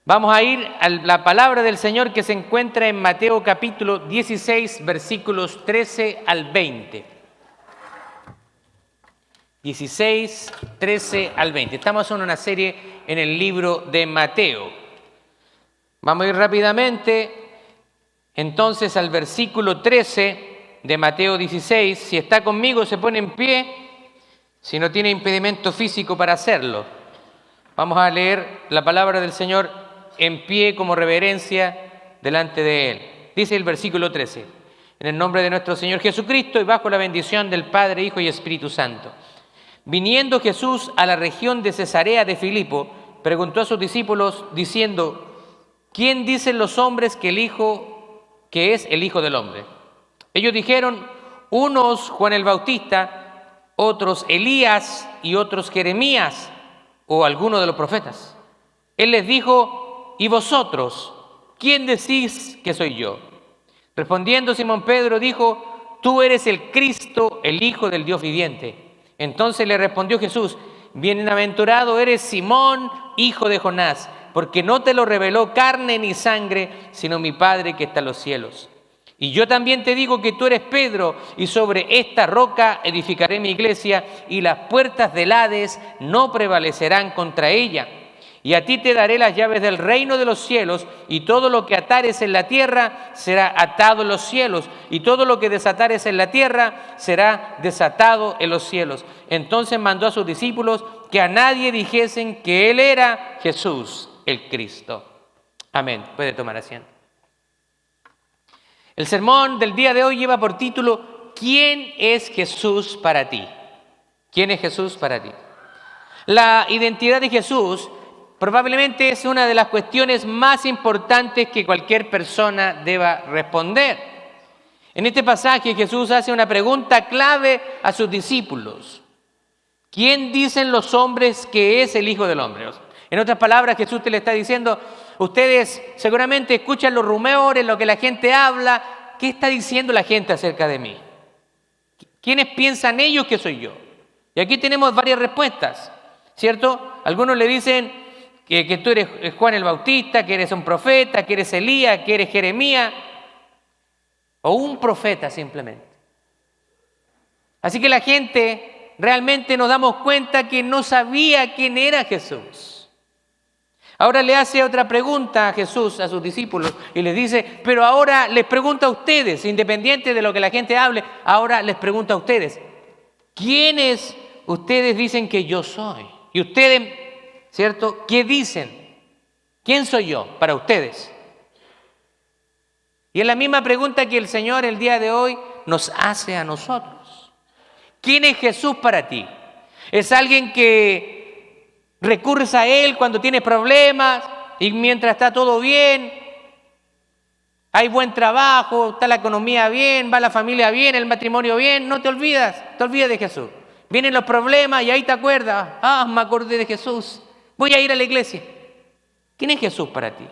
Vamos a ir a la palabra del Señor que se encuentra en Mateo capítulo 16, versículos 13 al 20. 16, 13 al 20. Estamos en una serie en el libro de Mateo. Vamos a ir rápidamente entonces al versículo 13 de Mateo 16. Si está conmigo se pone en pie, si no tiene impedimento físico para hacerlo. Vamos a leer la palabra del Señor en pie como reverencia delante de Él. Dice el versículo 13, en el nombre de nuestro Señor Jesucristo y bajo la bendición del Padre, Hijo y Espíritu Santo. Viniendo Jesús a la región de Cesarea de Filipo, preguntó a sus discípulos diciendo: ¿quién dicen los hombres que es el Hijo del Hombre? Ellos dijeron: unos Juan el Bautista, otros Elías y otros Jeremías o alguno de los profetas. Él les dijo: ¿y vosotros, quién decís que soy yo? Respondiendo Simón Pedro dijo: tú eres el Cristo, el Hijo del Dios viviente. Entonces le respondió Jesús: bienaventurado eres Simón, hijo de Jonás, porque no te lo reveló carne ni sangre, sino mi Padre que está en los cielos. Y yo también te digo que tú eres Pedro, y sobre esta roca edificaré mi iglesia, y las puertas del Hades no prevalecerán contra ella. Y a ti te daré las llaves del reino de los cielos, y todo lo que atares en la tierra será atado en los cielos, y todo lo que desatares en la tierra será desatado en los cielos. Entonces mandó a sus discípulos que a nadie dijesen que Él era Jesús, el Cristo. Amén. Puede tomar asiento. El sermón del día de hoy lleva por título: ¿quién es Jesús para ti? ¿Quién es Jesús para ti? La identidad de Jesús probablemente es una de las cuestiones más importantes que cualquier persona deba responder. En este pasaje Jesús hace una pregunta clave a sus discípulos: ¿quién dicen los hombres que es el Hijo del Hombre? En otras palabras, Jesús te le está diciendo: ustedes seguramente escuchan los rumores, lo que la gente habla. ¿Qué está diciendo la gente acerca de mí? ¿Quiénes piensan ellos que soy yo? Y aquí tenemos varias respuestas, ¿cierto? Algunos le dicen que tú eres Juan el Bautista, que eres un profeta, que eres Elías, que eres Jeremías, o un profeta simplemente. Así que la gente realmente nos damos cuenta que no sabía quién era Jesús. Ahora le hace otra pregunta a Jesús a sus discípulos y les dice: pero ahora les pregunta a ustedes, independiente de lo que la gente hable, ahora les pregunta a ustedes: ¿quiénes ustedes dicen que yo soy? Y ustedes, ¿cierto? ¿Qué dicen? ¿Quién soy yo para ustedes? Y es la misma pregunta que el Señor el día de hoy nos hace a nosotros. ¿Quién es Jesús para ti? ¿Es alguien que recurres a Él cuando tienes problemas y mientras está todo bien? Hay buen trabajo, está la economía bien, va la familia bien, el matrimonio bien. No te olvidas de Jesús. Vienen los problemas y ahí te acuerdas: me acordé de Jesús, voy a ir a la iglesia. ¿Quién es Jesús para ti?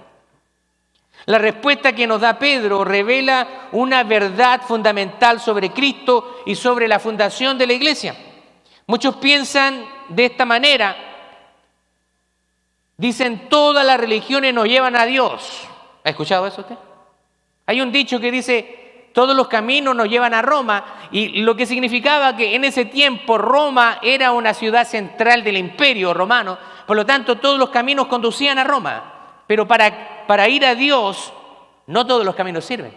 La respuesta que nos da Pedro revela una verdad fundamental sobre Cristo y sobre la fundación de la iglesia. Muchos piensan de esta manera. Dicen: todas las religiones nos llevan a Dios. ¿Ha escuchado eso usted? Hay un dicho que dice: todos los caminos nos llevan a Roma, y lo que significaba que en ese tiempo Roma era una ciudad central del imperio romano, por lo tanto todos los caminos conducían a Roma. Pero para ir a Dios no todos los caminos sirven.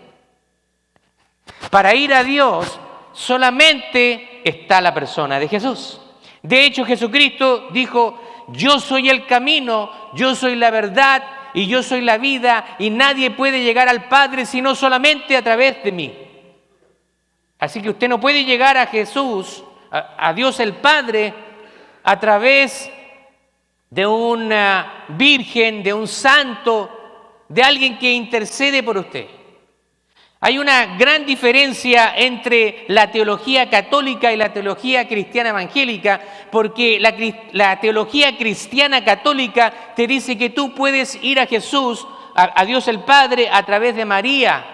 Para ir a Dios solamente está la persona de Jesús. De hecho, Jesucristo dijo: yo soy el camino, yo soy la verdad y yo soy la vida, y nadie puede llegar al Padre sino solamente a través de mí. Así que usted no puede llegar a Jesús, a Dios el Padre, a través de una virgen, de un santo, de alguien que intercede por usted. Hay una gran diferencia entre la teología católica y la teología cristiana evangélica, porque la teología cristiana católica te dice que tú puedes ir a Jesús, a Dios el Padre, a través de María.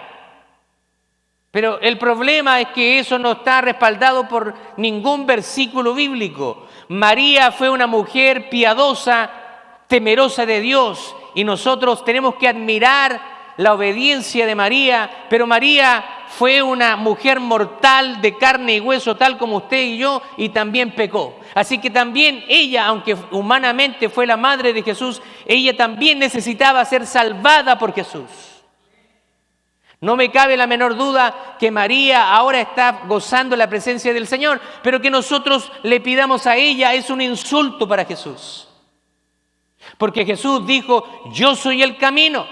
Pero el problema es que eso no está respaldado por ningún versículo bíblico. María fue una mujer piadosa, temerosa de Dios, y nosotros tenemos que admirar la obediencia de María, pero María fue una mujer mortal de carne y hueso, tal como usted y yo, y también pecó. Así que también ella, aunque humanamente fue la madre de Jesús, ella también necesitaba ser salvada por Jesús. No me cabe la menor duda que María ahora está gozando la presencia del Señor, pero que nosotros le pidamos a ella es un insulto para Jesús. Porque Jesús dijo, yo soy el camino.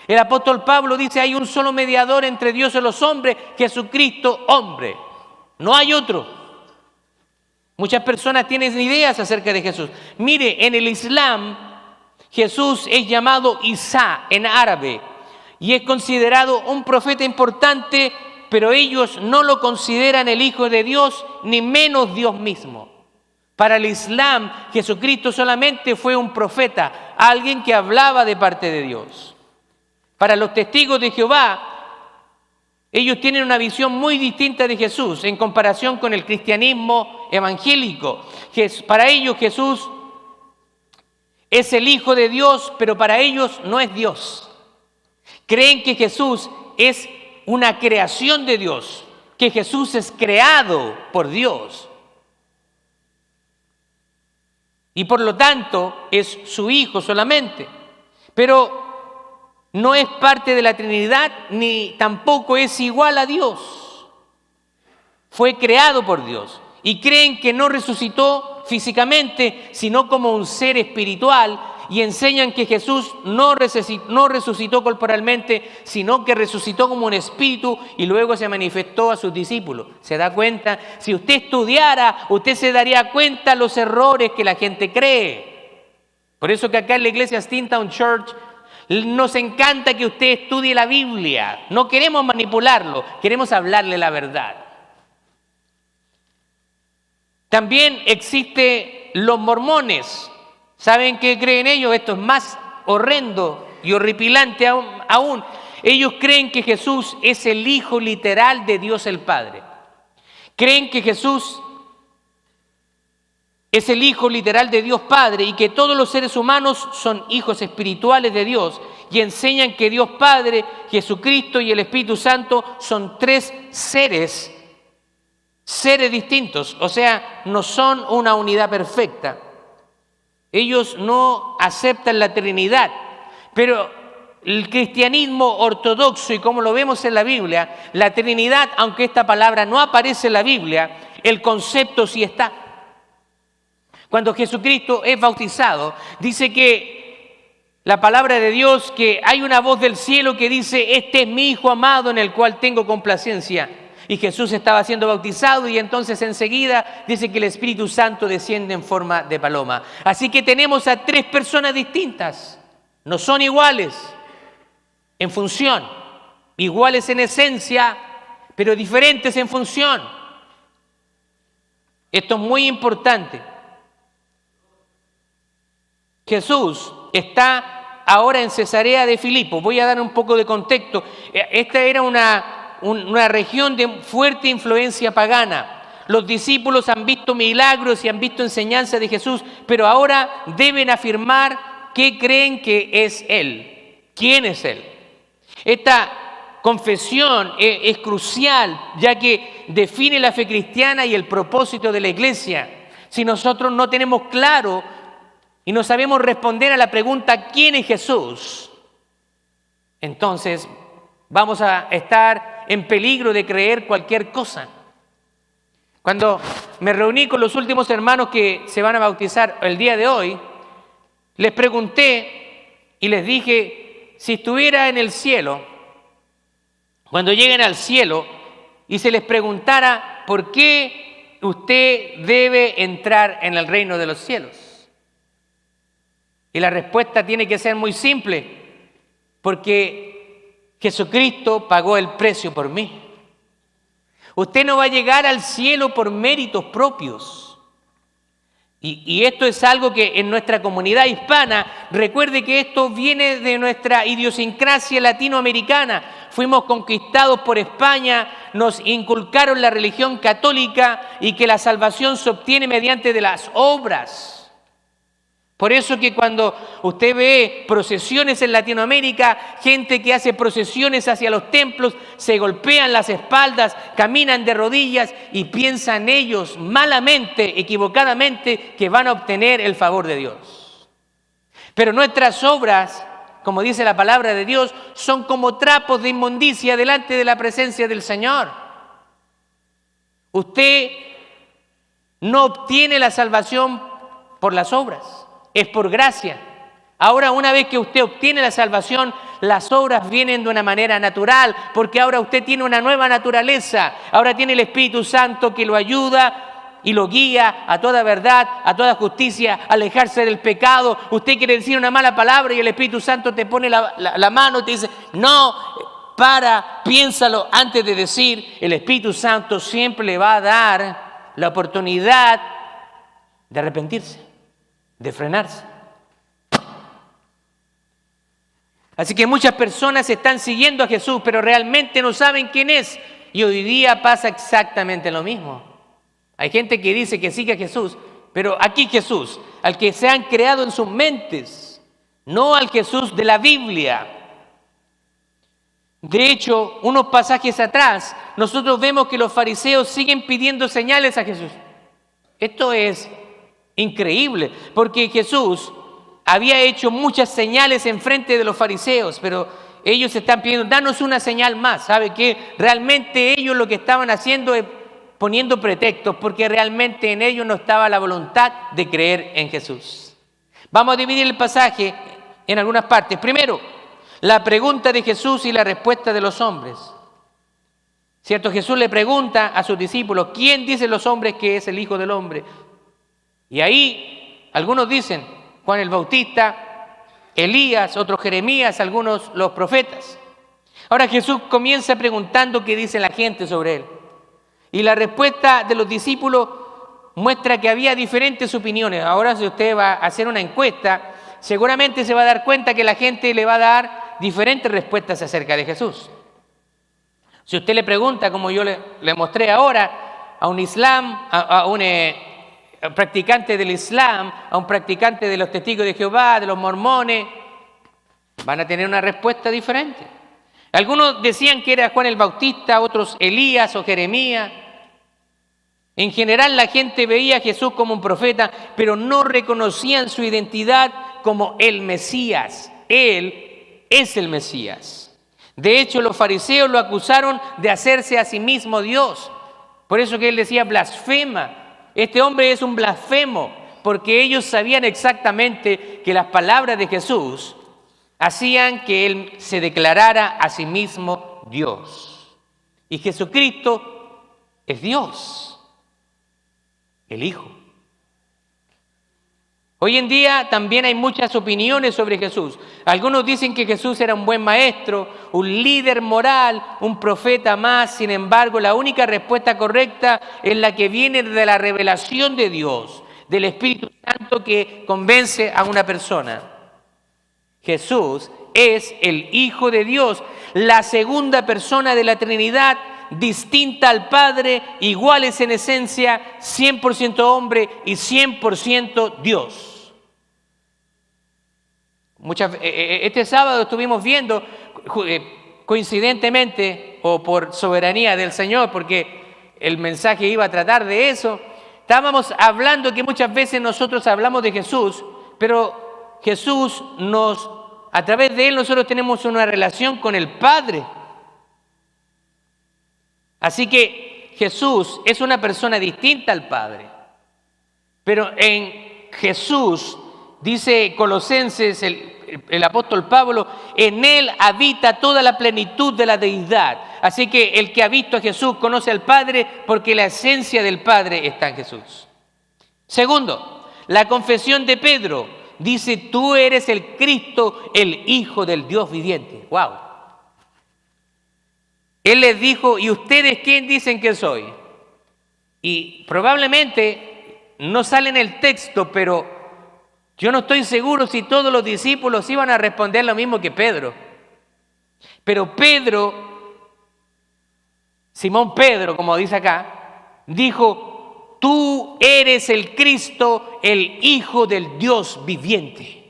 El apóstol Pablo dice, hay un solo mediador entre Dios y los hombres, Jesucristo hombre. No hay otro. Muchas personas tienen ideas acerca de Jesús. Mire, en el Islam, Jesús es llamado Isa en árabe y es considerado un profeta importante, pero ellos no lo consideran el Hijo de Dios, ni menos Dios mismo. Para el Islam, Jesucristo solamente fue un profeta, alguien que hablaba de parte de Dios. Para los testigos de Jehová, ellos tienen una visión muy distinta de Jesús en comparación con el cristianismo evangélico. Para ellos Jesús es el Hijo de Dios, pero para ellos no es Dios. Creen que Jesús es una creación de Dios, que Jesús es creado por Dios. Y por lo tanto es su Hijo solamente. Pero no es parte de la Trinidad, ni tampoco es igual a Dios. Fue creado por Dios. Y creen que no resucitó físicamente, sino como un ser espiritual. Y enseñan que Jesús no resucitó corporalmente, sino que resucitó como un espíritu y luego se manifestó a sus discípulos. ¿Se da cuenta? Si usted estudiara, usted se daría cuenta de los errores que la gente cree. Por eso que acá en la iglesia Steamtown Church nos encanta que usted estudie la Biblia. No queremos manipularlo, queremos hablarle la verdad. También existen los mormones. ¿Saben qué creen ellos? Esto es más horrendo y horripilante aún. Ellos creen que Jesús es el Hijo literal de Dios el Padre. Creen que Jesús es el Hijo literal de Dios Padre y que todos los seres humanos son hijos espirituales de Dios y enseñan que Dios Padre, Jesucristo y el Espíritu Santo son tres seres distintos, o sea, no son una unidad perfecta. Ellos no aceptan la Trinidad, pero el cristianismo ortodoxo y como lo vemos en la Biblia, la Trinidad, aunque esta palabra no aparece en la Biblia, el concepto sí está. Cuando Jesucristo es bautizado, dice que la palabra de Dios, que hay una voz del cielo que dice, este es mi Hijo amado en el cual tengo complacencia. Y Jesús estaba siendo bautizado y entonces enseguida dice que el Espíritu Santo desciende en forma de paloma. Así que tenemos a tres personas distintas. No son iguales en función, iguales en esencia, pero diferentes en función. Esto es muy importante. Jesús está ahora en Cesarea de Filipo. Voy a dar un poco de contexto. Esta era una región de fuerte influencia pagana. Los discípulos han visto milagros y han visto enseñanzas de Jesús, pero ahora deben afirmar qué creen que es Él. ¿Quién es Él? Esta confesión es crucial, ya que define la fe cristiana y el propósito de la iglesia. Si nosotros no tenemos claro y no sabemos responder a la pregunta ¿quién es Jesús?, entonces vamos a estar en peligro de creer cualquier cosa. Cuando me reuní con los últimos hermanos que se van a bautizar el día de hoy, les pregunté y les dije, si estuviera en el cielo, cuando lleguen al cielo y se les preguntara por qué usted debe entrar en el reino de los cielos. Y la respuesta tiene que ser muy simple, porque Jesucristo pagó el precio por mí. Usted no va a llegar al cielo por méritos propios. Y esto es algo que en nuestra comunidad hispana, recuerde que esto viene de nuestra idiosincrasia latinoamericana. Fuimos conquistados por España, nos inculcaron la religión católica y que la salvación se obtiene mediante de las obras. Por eso que cuando usted ve procesiones en Latinoamérica, gente que hace procesiones hacia los templos, se golpean las espaldas, caminan de rodillas y piensan ellos malamente, equivocadamente, que van a obtener el favor de Dios. Pero nuestras obras, como dice la palabra de Dios, son como trapos de inmundicia delante de la presencia del Señor. Usted no obtiene la salvación por las obras. Es por gracia. Ahora, una vez que usted obtiene la salvación, las obras vienen de una manera natural, porque ahora usted tiene una nueva naturaleza. Ahora tiene el Espíritu Santo que lo ayuda y lo guía a toda verdad, a toda justicia, a alejarse del pecado. Usted quiere decir una mala palabra y el Espíritu Santo te pone la mano y te dice, no, piénsalo antes de decir. El Espíritu Santo siempre le va a dar la oportunidad de arrepentirse, de frenarse. Así que muchas personas están siguiendo a Jesús, pero realmente no saben quién es. Y hoy día pasa exactamente lo mismo. Hay gente que dice que sigue a Jesús, pero aquí Jesús, al que se han creado en sus mentes, no al Jesús de la Biblia. De hecho, unos pasajes atrás, nosotros vemos que los fariseos siguen pidiendo señales a Jesús. Esto es increíble, porque Jesús había hecho muchas señales en frente de los fariseos, pero ellos están pidiendo, danos una señal más. ¿Sabe qué? Realmente ellos lo que estaban haciendo es poniendo pretextos, porque realmente en ellos no estaba la voluntad de creer en Jesús. Vamos a dividir el pasaje en algunas partes. Primero, la pregunta de Jesús y la respuesta de los hombres. ¿Cierto? Jesús le pregunta a sus discípulos, ¿quién dicen los hombres que es el Hijo del Hombre? Y ahí algunos dicen Juan el Bautista, Elías, otros Jeremías, algunos los profetas. Ahora Jesús comienza preguntando qué dice la gente sobre él. Y la respuesta de los discípulos muestra que había diferentes opiniones. Ahora si usted va a hacer una encuesta, seguramente se va a dar cuenta que la gente le va a dar diferentes respuestas acerca de Jesús. Si usted le pregunta, como yo le mostré ahora, a un practicante del Islam, a un practicante de los testigos de Jehová, de los mormones, van a tener una respuesta diferente. Algunos decían que era Juan el Bautista, otros Elías o Jeremías. En general la gente veía a Jesús como un profeta, pero no reconocían su identidad como el Mesías. Él es el Mesías. De hecho, los fariseos lo acusaron de hacerse a sí mismo Dios. Por eso que él decía blasfema. Este hombre es un blasfemo, porque ellos sabían exactamente que las palabras de Jesús hacían que él se declarara a sí mismo Dios. Y Jesucristo es Dios, el Hijo. Hoy en día también hay muchas opiniones sobre Jesús. Algunos dicen que Jesús era un buen maestro, un líder moral, un profeta más. Sin embargo, la única respuesta correcta es la que viene de la revelación de Dios, del Espíritu Santo que convence a una persona. Jesús es el Hijo de Dios, la segunda persona de la Trinidad, distinta al Padre, iguales en esencia, 100% hombre y 100% Dios. Este sábado estuvimos viendo, coincidentemente o por soberanía del Señor, porque el mensaje iba a tratar de eso, estábamos hablando que muchas veces nosotros hablamos de Jesús, pero Jesús a través de Él nosotros tenemos una relación con el Padre. Así que Jesús es una persona distinta al Padre. Pero en Jesús, dice Colosenses, el apóstol Pablo, en Él habita toda la plenitud de la deidad. Así que el que ha visto a Jesús conoce al Padre porque la esencia del Padre está en Jesús. Segundo, la confesión de Pedro dice, tú eres el Cristo, el Hijo del Dios viviente. ¡Wow! Él les dijo, ¿y ustedes quién dicen que soy? Y probablemente no sale en el texto, pero yo no estoy seguro si todos los discípulos iban a responder lo mismo que Pedro. Pero Pedro, Simón Pedro, como dice acá, dijo, tú eres el Cristo, el Hijo del Dios viviente.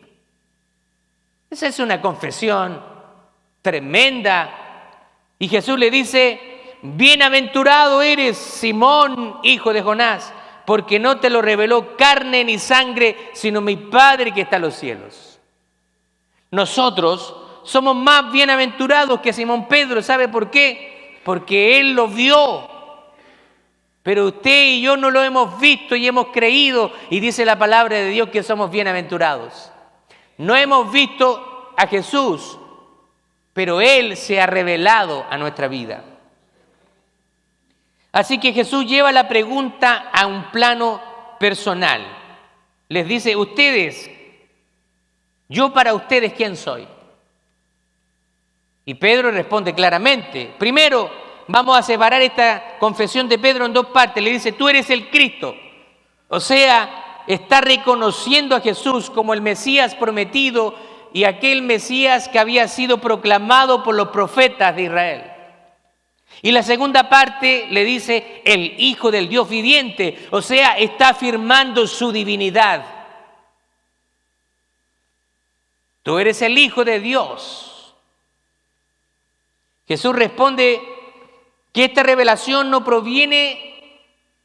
Esa es una confesión tremenda. Y Jesús le dice, bienaventurado eres, Simón, hijo de Jonás, porque no te lo reveló carne ni sangre, sino mi Padre que está en los cielos. Nosotros somos más bienaventurados que Simón Pedro. ¿Sabe por qué? Porque él lo vio. Pero usted y yo no lo hemos visto y hemos creído, y dice la palabra de Dios que somos bienaventurados. No hemos visto a Jesús, pero Él se ha revelado a nuestra vida. Así que Jesús lleva la pregunta a un plano personal. Les dice, ustedes, yo para ustedes, ¿quién soy? Y Pedro responde claramente. Primero, vamos a separar esta confesión de Pedro en dos partes. Le dice, tú eres el Cristo. O sea, está reconociendo a Jesús como el Mesías prometido y aquel Mesías que había sido proclamado por los profetas de Israel. Y la segunda parte le dice, el Hijo del Dios viviente. O sea, está afirmando su divinidad. Tú eres el Hijo de Dios. Jesús responde que esta revelación no proviene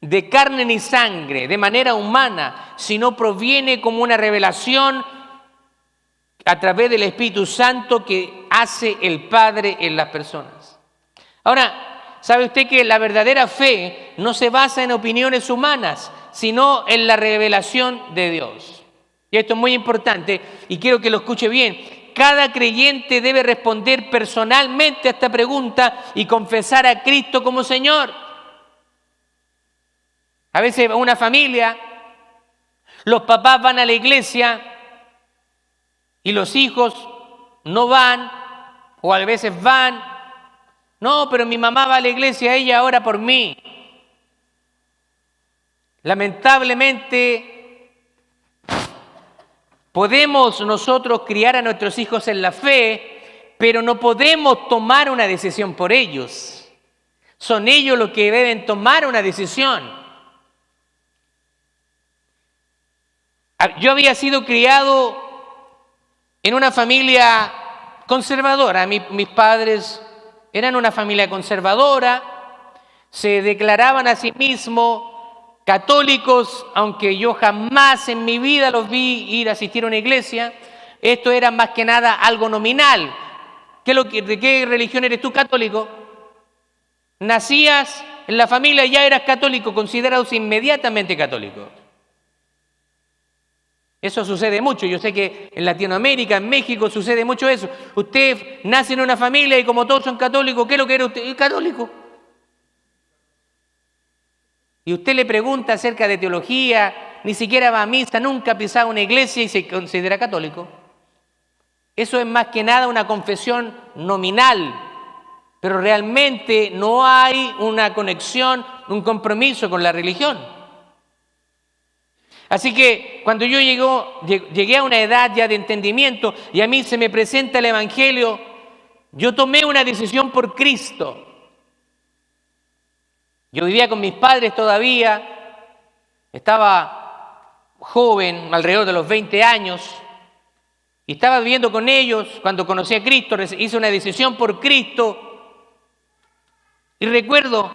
de carne ni sangre, de manera humana, sino proviene como una revelación a través del Espíritu Santo que hace el Padre en las personas. Ahora, ¿sabe usted que la verdadera fe no se basa en opiniones humanas, sino en la revelación de Dios? Y esto es muy importante y quiero que lo escuche bien. Cada creyente debe responder personalmente a esta pregunta y confesar a Cristo como Señor. A veces una familia, los papás van a la iglesia y los hijos no van, o a veces van. No, pero mi mamá va a la iglesia, ella ora por mí. Lamentablemente, podemos nosotros criar a nuestros hijos en la fe, pero no podemos tomar una decisión por ellos. Son ellos los que deben tomar una decisión. Yo había sido criado en una familia conservadora. Mis padres eran una familia conservadora, se declaraban a sí mismos católicos, aunque yo jamás en mi vida los vi ir a asistir a una iglesia. Esto era más que nada algo nominal. ¿De qué religión eres tú? Católico. Nacías en la familia y ya eras católico, considerados inmediatamente católicos. Eso sucede mucho. Yo sé que en Latinoamérica, en México, sucede mucho eso. Usted nace en una familia y como todos son católicos, ¿qué es lo que era usted? Es católico. Y usted le pregunta acerca de teología, ni siquiera va a misa, nunca ha pisado una iglesia y se considera católico. Eso es más que nada una confesión nominal, pero realmente no hay una conexión, un compromiso con la religión. Así que cuando yo llegué a una edad ya de entendimiento y a mí se me presenta el Evangelio, yo tomé una decisión por Cristo. Yo vivía con mis padres todavía, estaba joven, alrededor de los 20 años, y estaba viviendo con ellos cuando conocí a Cristo, hice una decisión por Cristo. Y recuerdo,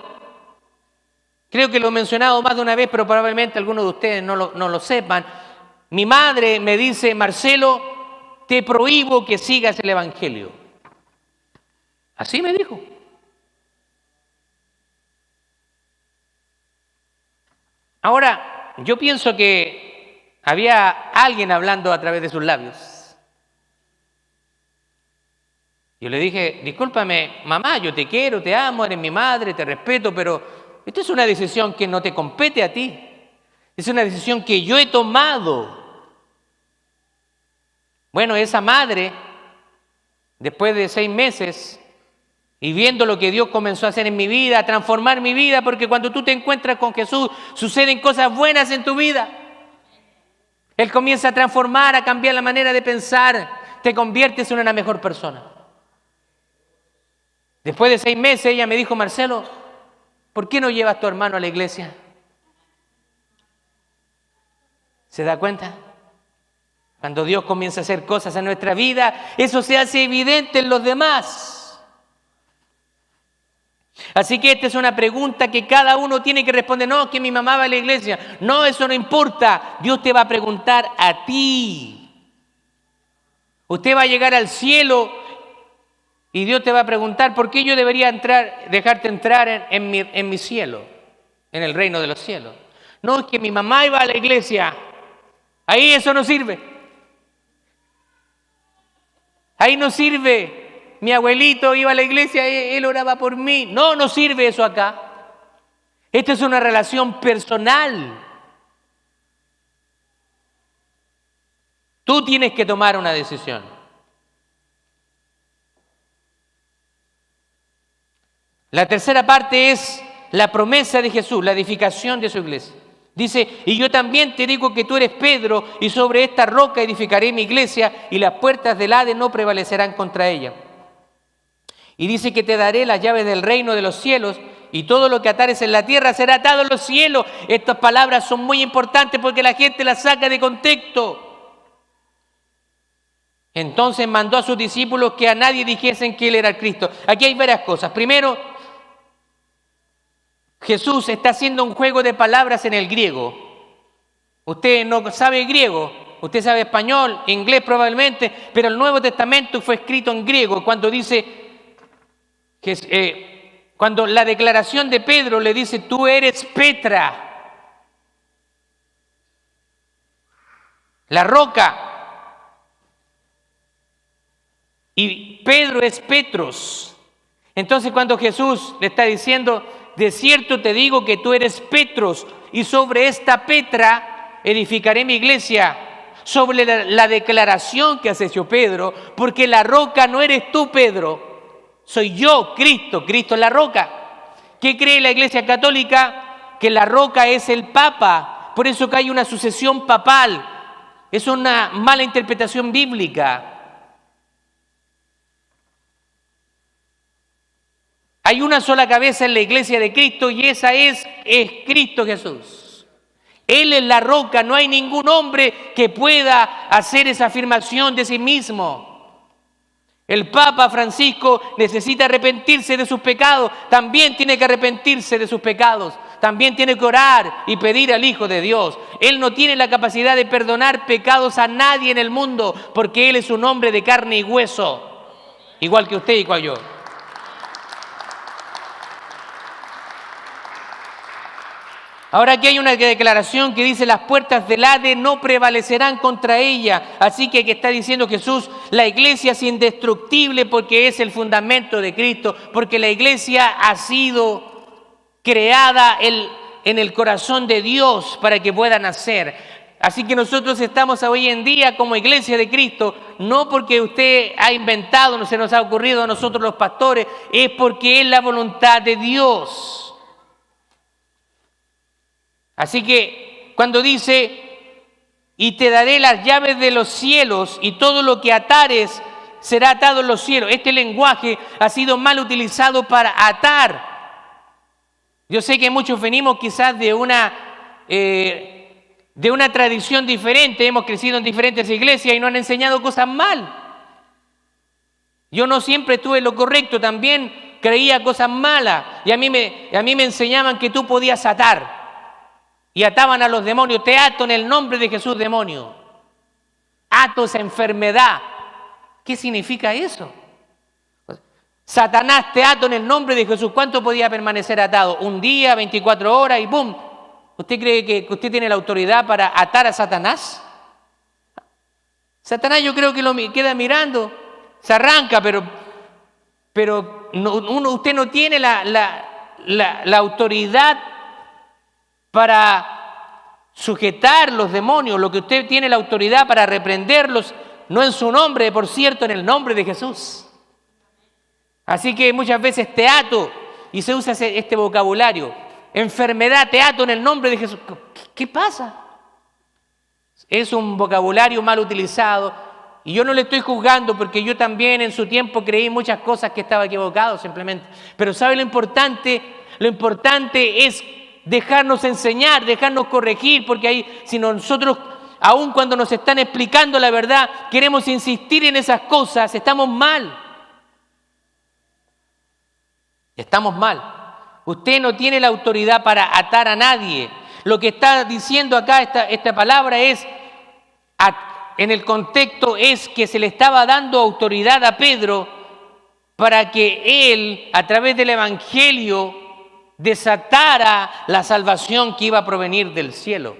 creo que lo he mencionado más de una vez, pero probablemente algunos de ustedes no lo sepan, mi madre me dice, Marcelo, te prohíbo que sigas el Evangelio. Así me dijo. Ahora, yo pienso que había alguien hablando a través de sus labios. Yo le dije, discúlpame, mamá, yo te quiero, te amo, eres mi madre, te respeto, pero esta es una decisión que no te compete a ti. Es una decisión que yo he tomado. Bueno, esa madre, después de 6 meses, y viendo lo que Dios comenzó a hacer en mi vida, a transformar mi vida, porque cuando tú te encuentras con Jesús, suceden cosas buenas en tu vida. Él comienza a transformar, a cambiar la manera de pensar, te conviertes en una mejor persona. Después de 6 meses ella me dijo, Marcelo, ¿por qué no llevas a tu hermano a la iglesia? ¿Se da cuenta? Cuando Dios comienza a hacer cosas en nuestra vida, eso se hace evidente en los demás. Así que esta es una pregunta que cada uno tiene que responder. No, que mi mamá va a la iglesia. No, eso no importa. Dios te va a preguntar a ti. Usted va a llegar al cielo y Dios te va a preguntar, ¿por qué yo debería dejarte entrar en mi cielo, en el reino de los cielos? No, es que mi mamá iba a la iglesia. Ahí eso no sirve. Ahí no sirve. Mi abuelito iba a la iglesia, él oraba por mí. No, no sirve eso acá. Esta es una relación personal. Tú tienes que tomar una decisión. La tercera parte es la promesa de Jesús, la edificación de su iglesia. Dice, y yo también te digo que tú eres Pedro, y sobre esta roca edificaré mi iglesia, y las puertas del Hades no prevalecerán contra ella. Y dice que te daré las llaves del reino de los cielos, y todo lo que atares en la tierra será atado en los cielos. Estas palabras son muy importantes porque la gente las saca de contexto. Entonces mandó a sus discípulos que a nadie dijesen que él era el Cristo. Aquí hay varias cosas. Primero, Jesús está haciendo un juego de palabras en el griego. Usted no sabe griego, usted sabe español, inglés probablemente, pero el Nuevo Testamento fue escrito en griego. Cuando dice cuando la declaración de Pedro le dice, tú eres Petra, la roca, y Pedro es Petros. Entonces cuando Jesús le está diciendo, de cierto te digo que tú eres Petros, y sobre esta Petra edificaré mi iglesia, sobre la declaración que has hecho Pedro, porque la roca no eres tú, Pedro, soy yo, Cristo. Cristo es la roca. ¿Qué cree la Iglesia Católica? Que la roca es el Papa. Por eso que hay una sucesión papal. Es una mala interpretación bíblica. Hay una sola cabeza en la Iglesia de Cristo y esa es Cristo Jesús. Él es la roca. No hay ningún hombre que pueda hacer esa afirmación de sí mismo. El Papa Francisco necesita arrepentirse de sus pecados, también tiene que arrepentirse de sus pecados, también tiene que orar y pedir al Hijo de Dios. Él no tiene la capacidad de perdonar pecados a nadie en el mundo, porque Él es un hombre de carne y hueso, igual que usted y igual yo. Ahora aquí hay una declaración que dice, las puertas del Hades no prevalecerán contra ella. Así que está diciendo Jesús, la iglesia es indestructible porque es el fundamento de Cristo, porque la iglesia ha sido creada en el corazón de Dios para que pueda nacer. Así que nosotros estamos hoy en día como iglesia de Cristo, no porque usted ha inventado, no se nos ha ocurrido a nosotros los pastores, es porque es la voluntad de Dios. Así que cuando dice, y te daré las llaves de los cielos y todo lo que atares será atado en los cielos. Este lenguaje ha sido mal utilizado para atar. Yo sé que muchos venimos quizás de una tradición diferente, hemos crecido en diferentes iglesias y nos han enseñado cosas mal. Yo no siempre estuve lo correcto, también creía cosas malas y a mí me enseñaban que tú podías atar. Y ataban a los demonios. Te ato en el nombre de Jesús, demonio. Ato esa enfermedad. ¿Qué significa eso? Satanás, te ato en el nombre de Jesús. ¿Cuánto podía permanecer atado? Un día, 24 horas y ¡pum! ¿Usted cree que usted tiene la autoridad para atar a Satanás? Satanás yo creo que lo queda mirando. Se arranca, pero usted no tiene la autoridad para sujetar los demonios. Lo que usted tiene la autoridad para reprenderlos, no en su nombre, por cierto, en el nombre de Jesús. Así que muchas veces te ato, y se usa este vocabulario, enfermedad, te ato en el nombre de Jesús. ¿Qué pasa? Es un vocabulario mal utilizado, y yo no le estoy juzgando porque yo también en su tiempo creí muchas cosas que estaba equivocado simplemente. Pero ¿sabe lo importante? Lo importante es dejarnos enseñar, dejarnos corregir, porque ahí, si nosotros aun cuando nos están explicando la verdad, queremos insistir en esas cosas, estamos mal. Estamos mal. Usted no tiene la autoridad para atar a nadie. Lo que está diciendo acá esta palabra es, en el contexto es que se le estaba dando autoridad a Pedro para que él, a través del Evangelio, desatara la salvación que iba a provenir del cielo.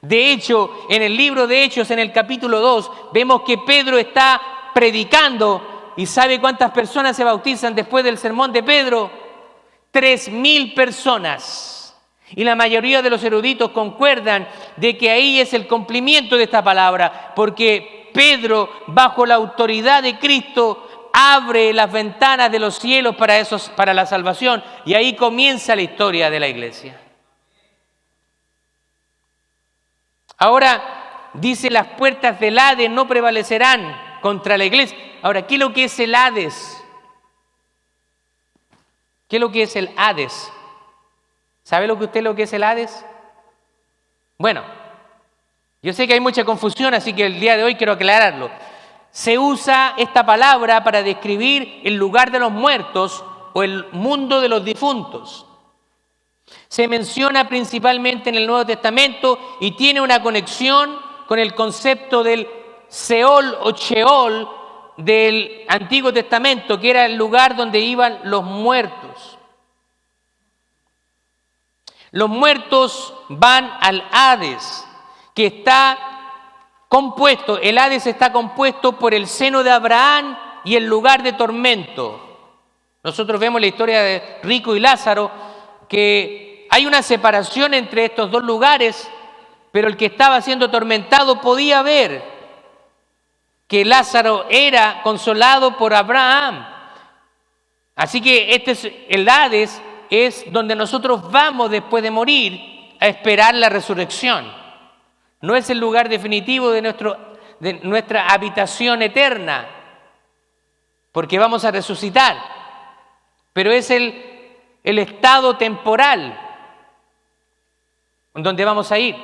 De hecho, en el libro de Hechos, en el capítulo 2, vemos que Pedro está predicando y ¿sabe cuántas personas se bautizan después del sermón de Pedro? 3.000 personas. Y la mayoría de los eruditos concuerdan de que ahí es el cumplimiento de esta palabra, porque Pedro, bajo la autoridad de Cristo, abre las ventanas de los cielos para la salvación, y ahí comienza la historia de la iglesia. Ahora, dice, las puertas del Hades no prevalecerán contra la iglesia. Ahora, ¿qué es lo que es el Hades? ¿Qué es lo que es el Hades? ¿Sabe lo que es el Hades? Bueno, yo sé que hay mucha confusión, así que el día de hoy quiero aclararlo. Se usa esta palabra para describir el lugar de los muertos o el mundo de los difuntos. Se menciona principalmente en el Nuevo Testamento y tiene una conexión con el concepto del Seol o Sheol del Antiguo Testamento, que era el lugar donde iban los muertos. Los muertos van al Hades, que está compuesto, el Hades está compuesto por el seno de Abraham y el lugar de tormento. Nosotros vemos la historia de Rico y Lázaro, que hay una separación entre estos dos lugares, pero el que estaba siendo atormentado podía ver que Lázaro era consolado por Abraham. Así que el Hades es donde nosotros vamos después de morir a esperar la resurrección. No es el lugar definitivo de nuestra habitación eterna, porque vamos a resucitar, pero es el estado temporal donde vamos a ir,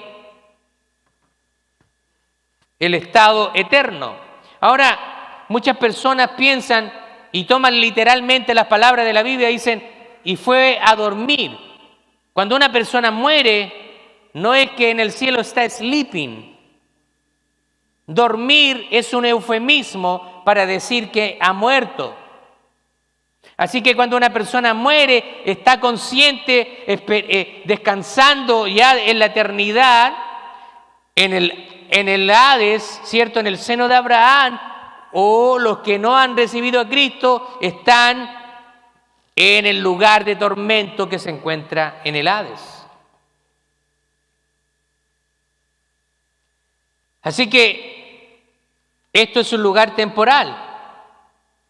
el estado eterno. Ahora, muchas personas piensan y toman literalmente las palabras de la Biblia y dicen, y fue a dormir. Cuando una persona muere, no es que en el cielo está sleeping. Dormir es un eufemismo para decir que ha muerto. Así que cuando una persona muere, está consciente, descansando ya en la eternidad, en el Hades, ¿cierto? En el seno de Abraham, o los que no han recibido a Cristo están en el lugar de tormento que se encuentra en el Hades. Así que esto es un lugar temporal,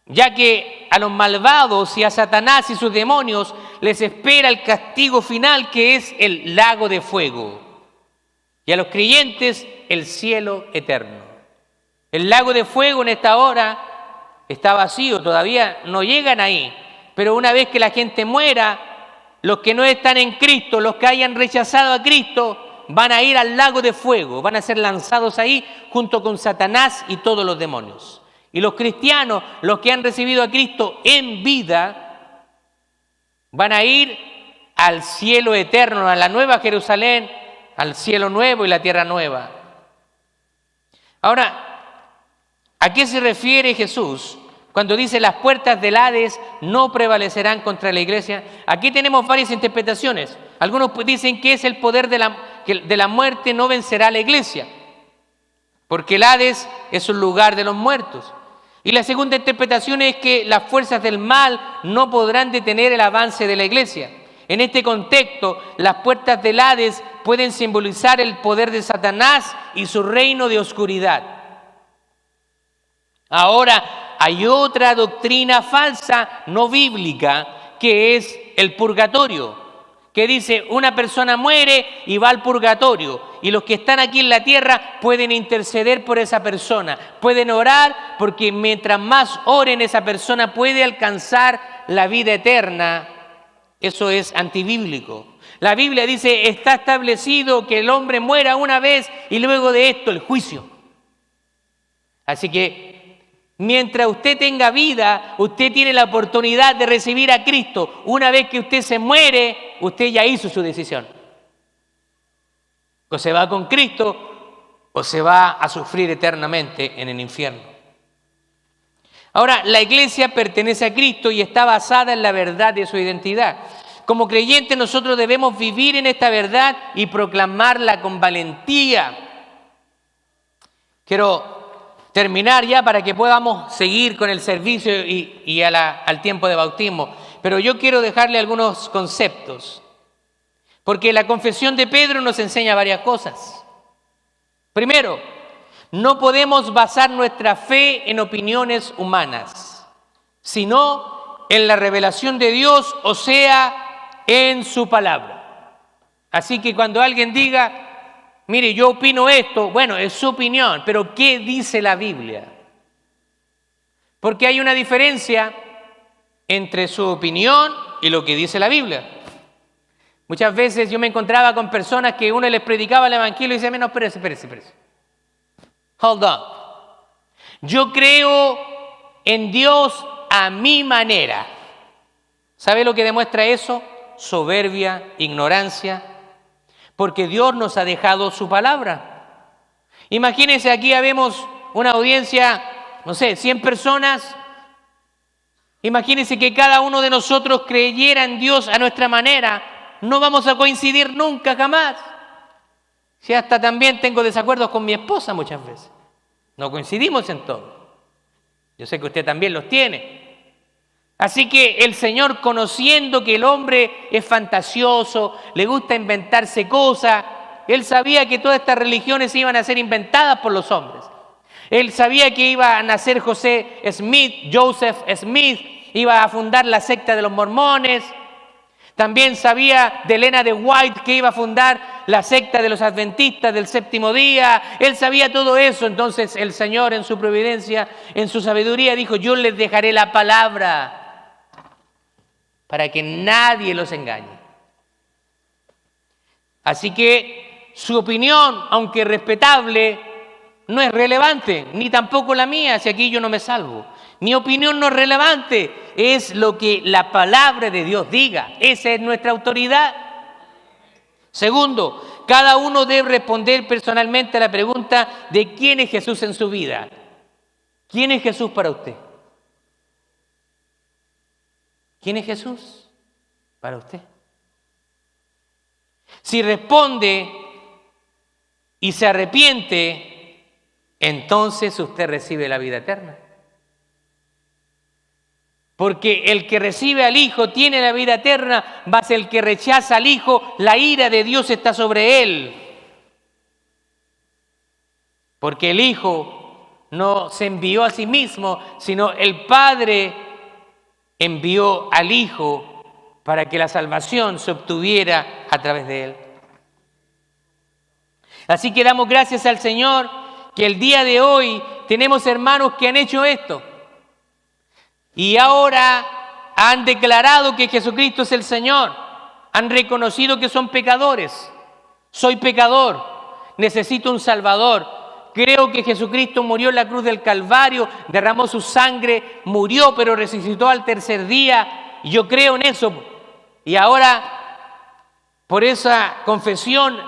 ya que a los malvados y a Satanás y sus demonios les espera el castigo final, que es el lago de fuego, y a los creyentes el cielo eterno. El lago de fuego en esta hora está vacío, todavía no llegan ahí, pero una vez que la gente muera, los que no están en Cristo, los que hayan rechazado a Cristo, van a ir al lago de fuego, van a ser lanzados ahí junto con Satanás y todos los demonios. Y los cristianos, los que han recibido a Cristo en vida, van a ir al cielo eterno, a la nueva Jerusalén, al cielo nuevo y la tierra nueva. Ahora, ¿a qué se refiere Jesús cuando dice las puertas del Hades no prevalecerán contra la iglesia? Aquí tenemos varias interpretaciones. Algunos dicen que es el poder de la muerte no vencerá a la iglesia, porque el Hades es un lugar de los muertos. Y la segunda interpretación es que las fuerzas del mal no podrán detener el avance de la iglesia. En este contexto, las puertas del Hades pueden simbolizar el poder de Satanás y su reino de oscuridad. Ahora, hay otra doctrina falsa, no bíblica, que es el purgatorio, que dice una persona muere y va al purgatorio, y los que están aquí en la tierra pueden interceder por esa persona, pueden orar, porque mientras más oren esa persona puede alcanzar la vida eterna Eso es antibíblico. La Biblia dice, está establecido que el hombre muera una vez y luego de esto el juicio. Así que mientras usted tenga vida, usted tiene la oportunidad de recibir a Cristo. Una vez que usted se muere, usted ya hizo su decisión. O se va con Cristo o se va a sufrir eternamente en el infierno. Ahora, la iglesia pertenece a Cristo y está basada en la verdad de su identidad. Como creyentes nosotros debemos vivir en esta verdad y proclamarla con valentía. Quiero terminar ya para que podamos seguir con el servicio y al tiempo de bautismo. Pero yo quiero dejarle algunos conceptos. Porque la confesión de Pedro nos enseña varias cosas. Primero, no podemos basar nuestra fe en opiniones humanas, sino en la revelación de Dios, o sea, en su palabra. Así que cuando alguien diga, mire, yo opino esto, bueno, es su opinión, pero ¿qué dice la Biblia? Porque hay una diferencia entre su opinión y lo que dice la Biblia. Muchas veces yo me encontraba con personas que uno les predicaba el evangelio y decía, no, espérese. Hold on. Yo creo en Dios a mi manera. ¿Sabe lo que demuestra eso? Soberbia, ignorancia, porque Dios nos ha dejado su palabra. Imagínense, aquí habemos una audiencia, no sé, 100 personas. Imagínense que cada uno de nosotros creyera en Dios a nuestra manera. No vamos a coincidir nunca, jamás. Si hasta también tengo desacuerdos con mi esposa muchas veces. No coincidimos en todo. Yo sé que usted también los tiene. Así que el Señor, conociendo que el hombre es fantasioso, le gusta inventarse cosas, Él sabía que todas estas religiones iban a ser inventadas por los hombres. Él sabía que iba a nacer Joseph Smith, iba a fundar la secta de los mormones. También sabía de Elena de White que iba a fundar la secta de los adventistas del séptimo día. Él sabía todo eso. Entonces el Señor, en su providencia, en su sabiduría, dijo, yo les dejaré la palabra para que nadie los engañe. Así que su opinión, aunque respetable, no es relevante, ni tampoco la mía, si aquí yo no me salvo. Mi opinión no es relevante, es lo que la palabra de Dios diga. Esa es nuestra autoridad. Segundo, cada uno debe responder personalmente a la pregunta de quién es Jesús en su vida. ¿Quién es Jesús para usted? ¿Quién es Jesús para usted? Si responde y se arrepiente, entonces usted recibe la vida eterna. Porque el que recibe al Hijo tiene la vida eterna, mas el que rechaza al Hijo, la ira de Dios está sobre él. Porque el Hijo no se envió a sí mismo, sino el Padre envió al Hijo para que la salvación se obtuviera a través de él. Así que damos gracias al Señor que el día de hoy tenemos hermanos que han hecho esto. Y ahora han declarado que Jesucristo es el Señor. Han reconocido que son pecadores. Soy pecador. Necesito un Salvador. Creo que Jesucristo murió en la cruz del Calvario, derramó su sangre, murió, pero resucitó al tercer día. Y yo creo en eso. Y ahora, por esa confesión,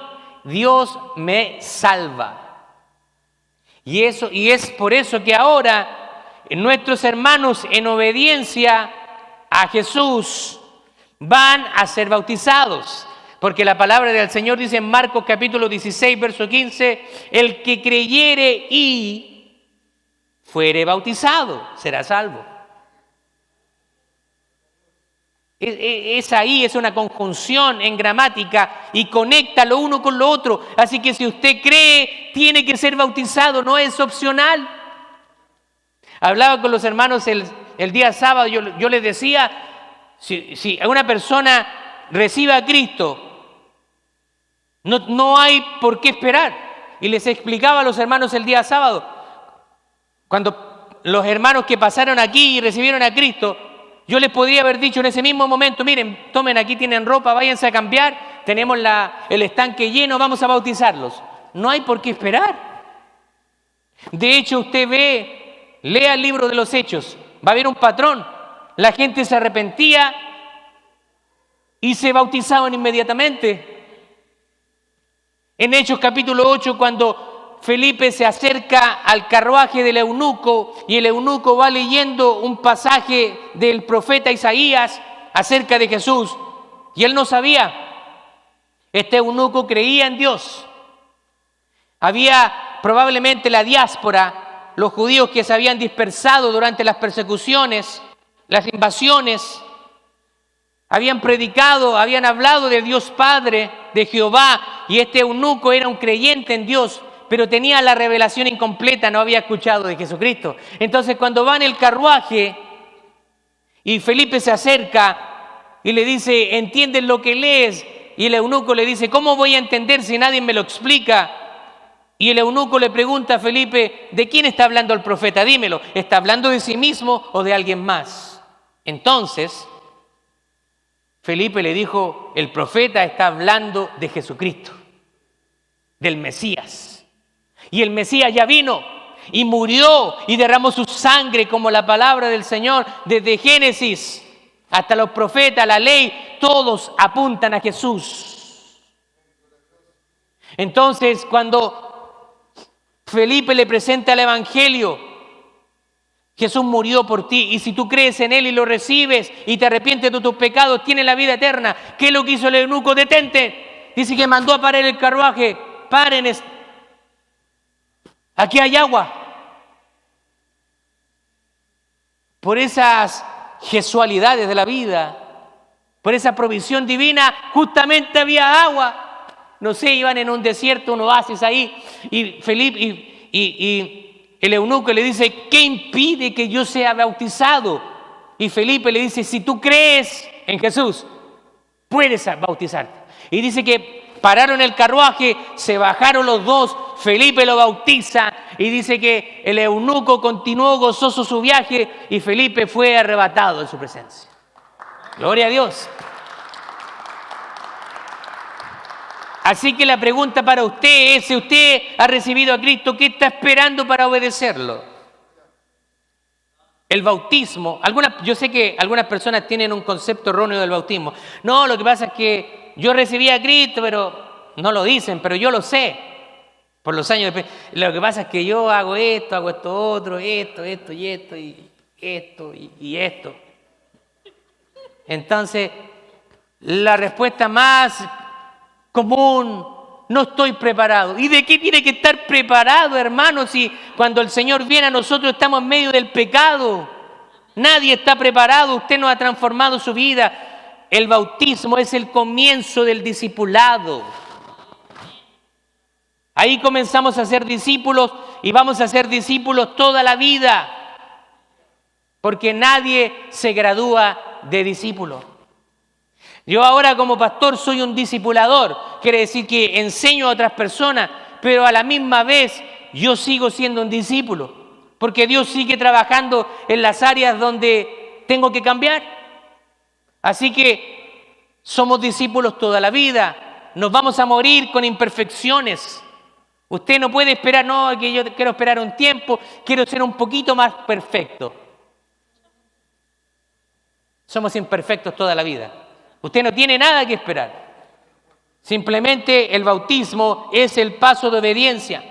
Dios me salva. Y es por eso que ahora nuestros hermanos, en obediencia a Jesús, van a ser bautizados. Porque la palabra del Señor dice en Marcos capítulo 16, verso 15, el que creyere y fuere bautizado será salvo. Es ahí, es una conjunción en gramática y conecta lo uno con lo otro. Así que si usted cree, tiene que ser bautizado, no es opcional. Hablaba con los hermanos el día sábado, yo les decía, si una persona recibe a Cristo, no hay por qué esperar. Y les explicaba a los hermanos el día sábado, cuando los hermanos que pasaron aquí y recibieron a Cristo, Yo les podría haber dicho en ese mismo momento, miren, tomen, aquí tienen ropa, váyanse a cambiar, tenemos el estanque lleno, vamos a bautizarlos. No hay por qué esperar. De hecho, usted lea el libro de los Hechos, va a haber un patrón. La gente se arrepentía y se bautizaban inmediatamente. En Hechos capítulo 8, cuando Felipe se acerca al carruaje del eunuco y el eunuco va leyendo un pasaje del profeta Isaías acerca de Jesús, y él no sabía. Este eunuco creía en Dios. Había probablemente la diáspora, los judíos que se habían dispersado durante las persecuciones, las invasiones, habían predicado, habían hablado de Dios Padre, de Jehová, y este eunuco era un creyente en Dios, pero tenía la revelación incompleta, no había escuchado de Jesucristo. Entonces, cuando va en el carruaje y Felipe se acerca y le dice, ¿entiendes lo que lees? Y el eunuco le dice, ¿cómo voy a entender si nadie me lo explica? Y el eunuco le pregunta a Felipe, ¿de quién está hablando el profeta? Dímelo, ¿está hablando de sí mismo o de alguien más? Entonces, Felipe le dijo, el profeta está hablando de Jesucristo, del Mesías. Y el Mesías ya vino y murió y derramó su sangre como la palabra del Señor. Desde Génesis hasta los profetas, la ley, todos apuntan a Jesús. Entonces, cuando Felipe le presenta el Evangelio, Jesús murió por ti, y si tú crees en Él y lo recibes y te arrepientes de tus pecados, tienes la vida eterna. ¿Qué es lo que hizo el eunuco? Detente. Dice que mandó a parar el carruaje. Paren, aquí hay agua. Por esas gesualidades de la vida, por esa provisión divina, justamente había agua. No sé, iban en un desierto, un oasis ahí, y Felipe y el eunuco le dice, ¿qué impide que yo sea bautizado? Y Felipe le dice, si tú crees en Jesús, puedes bautizarte. Y dice que pararon el carruaje, se bajaron los dos, Felipe lo bautiza, y dice que el eunuco continuó gozoso su viaje y Felipe fue arrebatado de su presencia. Gloria a Dios. Así que la pregunta para usted es, si usted ha recibido a Cristo, ¿qué está esperando para obedecerlo? El bautismo, yo sé que algunas personas tienen un concepto erróneo del bautismo. No, lo que pasa es que yo recibí a Cristo, pero no lo dicen, pero yo lo sé. Por los años lo que pasa es que yo hago esto otro, esto y esto, y esto y esto. Entonces, la respuesta más común, no estoy preparado. ¿Y de qué tiene que estar preparado, hermano, si cuando el Señor viene a nosotros estamos en medio del pecado? Nadie está preparado, usted no ha transformado su vida. El bautismo es el comienzo del discipulado. Ahí comenzamos a ser discípulos y vamos a ser discípulos toda la vida, porque nadie se gradúa de discípulo. Yo ahora como pastor soy un discipulador, quiere decir que enseño a otras personas, pero a la misma vez yo sigo siendo un discípulo, porque Dios sigue trabajando en las áreas donde tengo que cambiar. Así que somos discípulos toda la vida, nos vamos a morir con imperfecciones. Usted no puede esperar, no, que yo quiero esperar un tiempo, quiero ser un poquito más perfecto. Somos imperfectos toda la vida. Usted no tiene nada que esperar. Simplemente el bautismo es el paso de obediencia.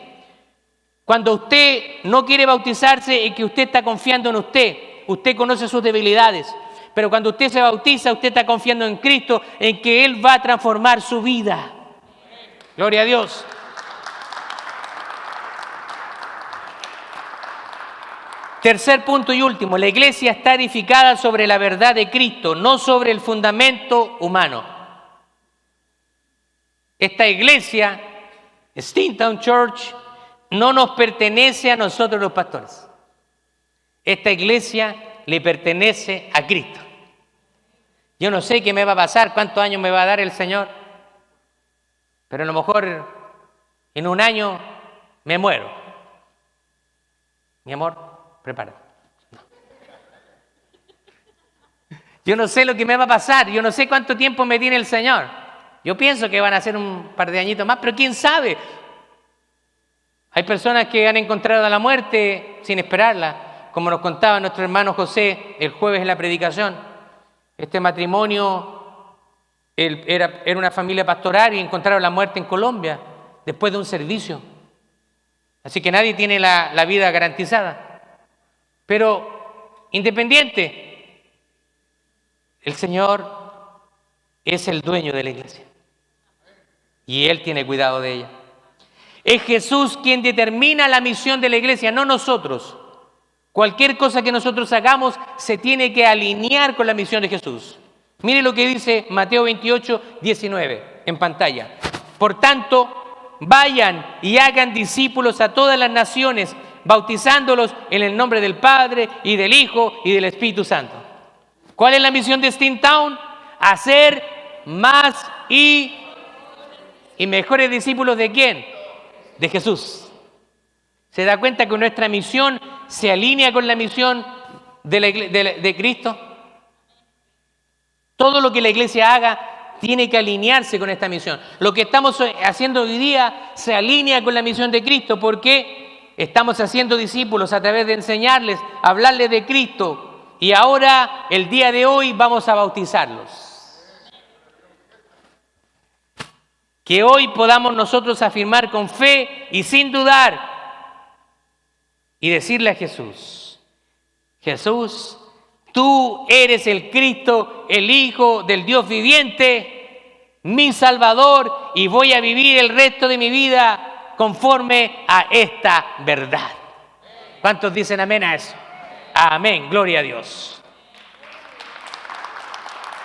Cuando usted no quiere bautizarse es que usted está confiando en usted. Usted conoce sus debilidades. Pero cuando usted se bautiza, usted está confiando en Cristo, en que Él va a transformar su vida. Gloria a Dios. Tercer punto y último, la iglesia está edificada sobre la verdad de Cristo, no sobre el fundamento humano. Esta iglesia, Steamtown Church, no nos pertenece a nosotros los pastores. Esta iglesia le pertenece a Cristo. Yo no sé qué me va a pasar, cuántos años me va a dar el Señor, pero a lo mejor en un año me muero. Mi amor, prepárate. No. Yo no sé lo que me va a pasar, yo no sé cuánto tiempo me tiene el Señor. Yo pienso que van a ser un par de añitos más, pero quién sabe. Hay personas que han encontrado la muerte sin esperarla, como nos contaba nuestro hermano José el jueves en la predicación. Este matrimonio era una familia pastoral y encontraron la muerte en Colombia después de un servicio. Así que nadie tiene la vida garantizada. Pero independiente, el Señor es el dueño de la iglesia y Él tiene cuidado de ella. Es Jesús quien determina la misión de la iglesia, no nosotros. Cualquier cosa que nosotros hagamos se tiene que alinear con la misión de Jesús. Mire lo que dice Mateo 28, 19 en pantalla. Por tanto, vayan y hagan discípulos a todas las naciones, bautizándolos en el nombre del Padre y del Hijo y del Espíritu Santo. ¿Cuál es la misión de Steamtown? Hacer más y mejores discípulos ¿de quién? De Jesús. ¿Se da cuenta que nuestra misión se alinea con la misión de Cristo? Todo lo que la iglesia haga tiene que alinearse con esta misión. Lo que estamos haciendo hoy día se alinea con la misión de Cristo porque estamos haciendo discípulos a través de enseñarles, hablarles de Cristo. Y ahora, el día de hoy, vamos a bautizarlos. Que hoy podamos nosotros afirmar con fe y sin dudar y decirle a Jesús, Jesús, tú eres el Cristo, el Hijo del Dios viviente, mi Salvador, y voy a vivir el resto de mi vida conforme a esta verdad. ¿Cuántos dicen amén a eso? Amén, gloria a Dios.